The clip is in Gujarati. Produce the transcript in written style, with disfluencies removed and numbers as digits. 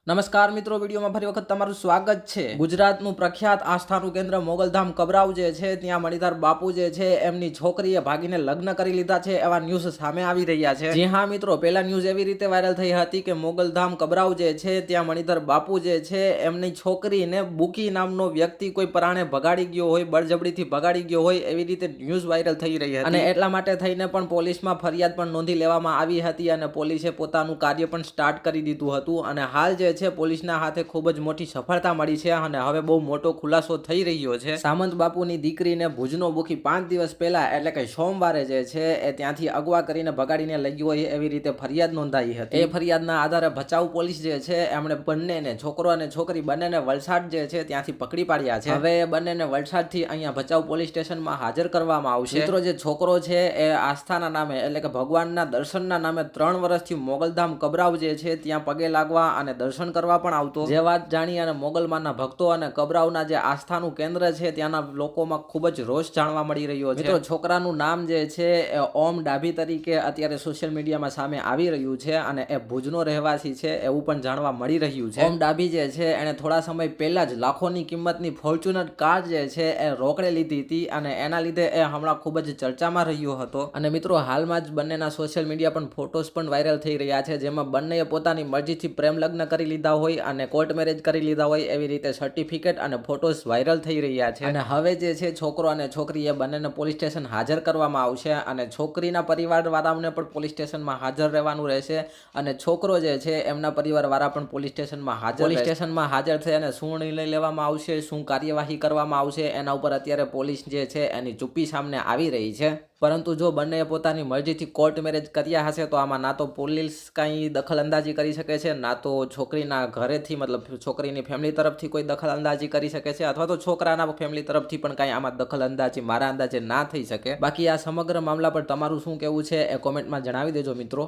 નમસ્કાર મિત્રો, વિડીયોમાં ફરી વખત તમારું સ્વાગત છે। ગુજરાતનું પ્રખ્યાત આસ્થાનું કેન્દ્ર મોગલધામ કબરાવ જે છે ત્યાં મણિધર બાપુ જે છે એમની છોકરીએ ભાગીને લગ્ન કરી લીધા છે એવા ન્યૂઝ સામે આવી રહ્યા છે। જી હા મિત્રો, પહેલા ન્યૂઝ એવી રીતે વાયરલ થઈ હતી કે મોગલધામ કબરાવ જે છે ત્યાં મણિધર બાપુ જે છે એમની છોકરીને બુકી નામનો વ્યક્તિ કોઈ પરાણે ભગાડી ગયો હોય, બળજબરીથી ભગાડી ગયો હોય એવી રીતે ન્યૂઝ વાયરલ થઈ રહી હતી અને એટલા માટે થઈને પણ પોલીસમાં ફરિયાદ પણ નોંધી લેવામાં આવી હતી અને પોલીસે પોતાનું કાર્ય પણ સ્ટાર્ટ કરી દીધું હતું અને હાલ જે છે પોલીસના હાથે ખૂબ જ મોટી સફળતા મળી છે અને હવે બહુ મોટો ખુલાસો થઈ રહ્યો છે। સામંત બાપુની દીકરીને ભુજનો બુકી 5 દિવસ પહેલા એટલે કે સોમવારે જે છે એ ત્યાંથી અગવા કરીને ભગાડીને લઈ ગયો હોય એવી રીતે ફરિયાદ નોંધાઈ હતી। એ ફરિયાદના આધારે ભચાઉ પોલીસ જે છે એમણે બંનેને, છોકરો અને છોકરી બંનેને વલસાડ જે છે ત્યાંથી પકડી પાડ્યા છે। હવે એ બંનેને વલસાડથી અહીંયા ભચાઉ પોલીસ સ્ટેશનમાં હાજર કરવામાં આવશે। મિત્રો, જે છોકરો છે એ આસ્થાના નામે એટલે કે ભગવાનના દર્શનના નામે 3 વર્ષથી મોગલધામ કબરાવ જે છે ત્યાં પગે લાગવા અને દર્શન કરવા પણ આવતો। જે વાત જાણી અને મોગલમાના ભક્તો અને કબરાવના જે આસ્થાનું કેન્દ્ર છે ત્યાંના લોકોમાં ખૂબ જ રોષ જાણવા મળી રહ્યો છે। મિત્રો, છોકરાનું નામ જે છે એ ઓમ ડાભી તરીકે અત્યારે સોશિયલ મીડિયામાં સામે આવી રહ્યું છે અને એ ભુજનો રહેવાસી છે એવું પણ જાણવા મળી રહ્યું છે। ઓમ ડાભી જે છે એને થોડા સમય પહેલા જ લાખોની કિંમતની ફોર્ચ્યુનર કાર જે છે એ રોકડે લીધી હતી અને એના લીધે એ હમણાં ખૂબ જ ચર્ચામાં રહ્યો હતો અને મિત્રો, હાલમાં જ બંનેના સોશિયલ મીડિયા પણ ફોટોસ પણ વાયરલ થઈ રહ્યા છે જેમાં બંનેએ પોતાની મરજીથી પ્રેમ લગ્ન કરી લીધા હોય અને કોર્ટ મેરેજ કરી લીધા હોય એવી રીતે સર્ટિફિકેટ અને ફોટોસ વાયરલ થઈ રહ્યા છે અને હવે જે છે છોકરો અને છોકરી એ બંનેને પોલીસ સ્ટેશન હાજર કરવામાં આવશે અને છોકરીના પરિવારવાળાઓને પણ પોલીસ સ્ટેશનમાં હાજર રહેવાનું રહેશે અને છોકરો જે છે એમના પરિવારવાળા પણ પોલીસ સ્ટેશનમાં હાજર થઈ અને શું નિર્ણય લેવામાં આવશે, શું કાર્યવાહી કરવામાં આવશે એના ઉપર અત્યારે પોલીસ જે છે એની ચૂપ્પી સામે આવી રહી છે। પરંતુ જો બંનેએ પોતાની મરજીથી કોર્ટ મેરેજ કર્યા હશે તો આમાં ના તો પોલીસ કંઈ દખલ અંદાજી કરી શકે છે, ના તો છોકરીના ઘરેથી મતલબ છોકરીની ફેમિલી તરફથી કોઈ દખલ અંદાજી કરી શકે છે અથવા તો છોકરાના ફેમિલી તરફથી પણ કાંઈ આમાં દખલ અંદાજી મારા અંદાજે ના થઈ શકે। બાકી આ સમગ્ર મામલા પર તમારું શું કહેવું છે એ કોમેન્ટમાં જણાવી દેજો મિત્રો।